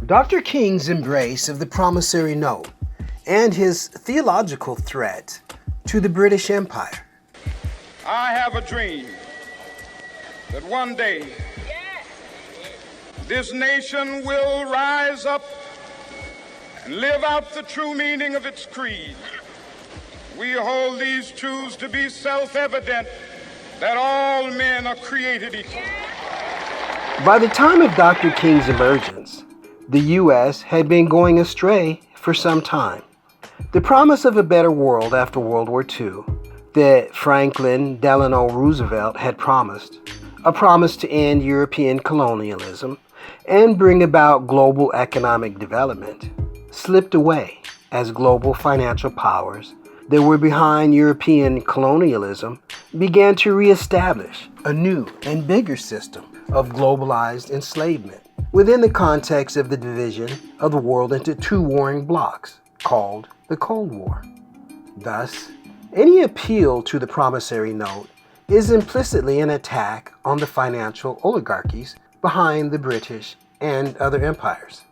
Dr. King's embrace of the Promissory Note and his theological threat to the British Empire. I have a dream that one day this nation will rise up and live out the true meaning of its creed. We hold these truths to be self-evident, that all men are created equal. By the time of Dr. King's emergence, the U.S. had been going astray for some time. The promise of a better world after World War II that Franklin Delano Roosevelt had promised, a promise to end European colonialism and bring about global economic development, slipped away as global financial powers that were behind European colonialism began to reestablish a new and bigger system of globalized enslavement within the context of the division of the world into two warring blocs called the Cold War. Thus, any appeal to the Promissory Note is implicitly an attack on the financial oligarchies behind the British and other empires.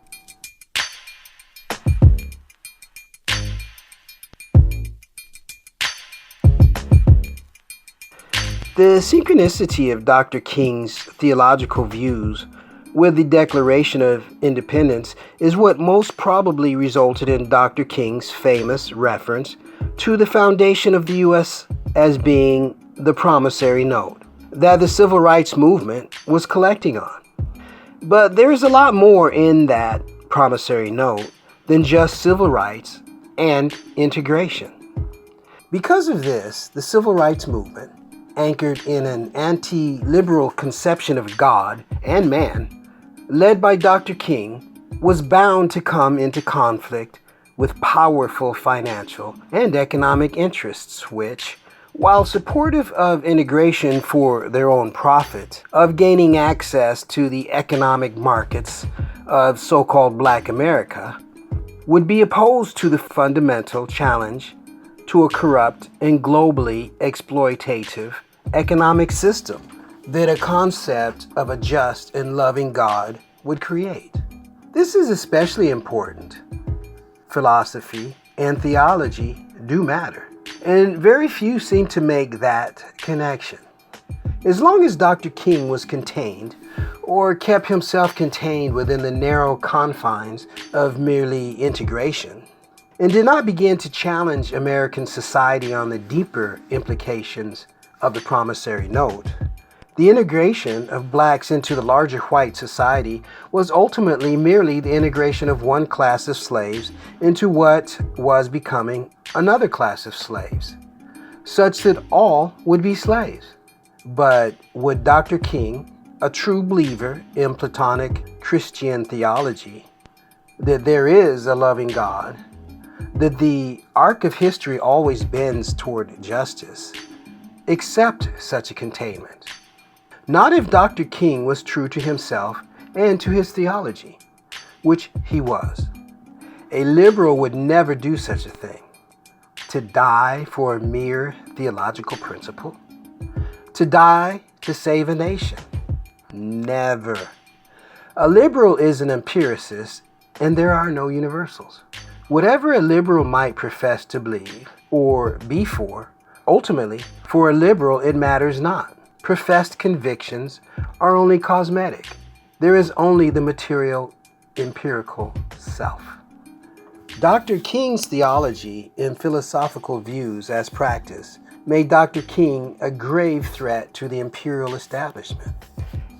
The synchronicity of Dr. King's theological views with the Declaration of Independence is what most probably resulted in Dr. King's famous reference to the foundation of the U.S. as being the Promissory Note that the Civil Rights Movement was collecting on. But there's a lot more in that Promissory Note than just civil rights and integration. Because of this, the Civil Rights Movement, anchored in an anti-liberal conception of God and man, led by Dr. King, was bound to come into conflict with powerful financial and economic interests which, while supportive of integration for their own profit, of gaining access to the economic markets of so-called Black America, would be opposed to the fundamental challenge to a corrupt and globally exploitative economic system that a concept of a just and loving God would create. This is especially important. Philosophy and theology do matter, and very few seem to make that connection. As long as Dr. King was contained, or kept himself contained within the narrow confines of merely integration, and did not begin to challenge American society on the deeper implications of the Promissory Note, the integration of blacks into the larger white society was ultimately merely the integration of one class of slaves into what was becoming another class of slaves, such that all would be slaves. But would Dr. King, a true believer in Platonic Christian theology, that there is a loving God, that the arc of history always bends toward justice, accept such a containment? Not if Dr. King was true to himself and to his theology, which he was. A liberal would never do such a thing. To die for a mere theological principle? To die to save a nation? Never. A liberal is an empiricist, and there are no universals. Whatever a liberal might profess to believe or be for, ultimately, for a liberal, it matters not. Professed convictions are only cosmetic. There is only the material, empirical self. Dr. King's theology and philosophical views as practiced made Dr. King a grave threat to the imperial establishment.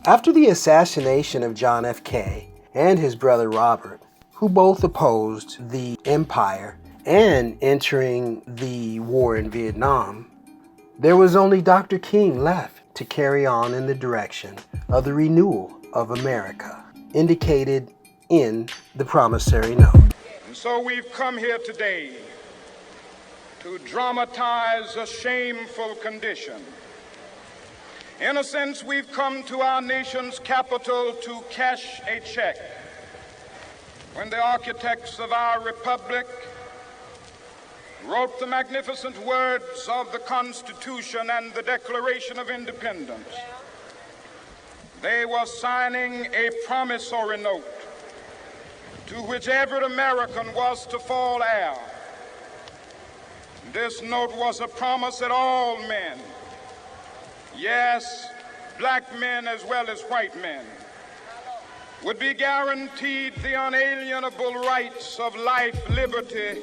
After the assassination of John F. Kennedy and his brother Robert, who both opposed the empire and entering the war in Vietnam, there was only Dr. King left to carry on in the direction of the renewal of America, indicated in the Promissory Note. And so we've come here today to dramatize a shameful condition. In a sense, we've come to our nation's capital to cash a check when the architects of our republic wrote the magnificent words of the Constitution and the Declaration of Independence. They were signing a promissory note to which every American was to fall heir. This note was a promise that all men, yes, black men as well as white men, would be guaranteed the unalienable rights of life, liberty,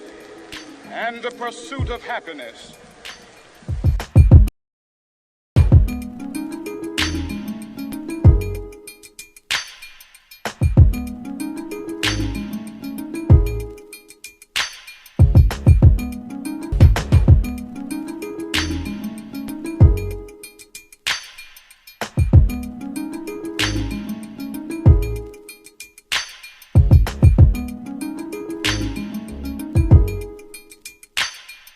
and the pursuit of happiness.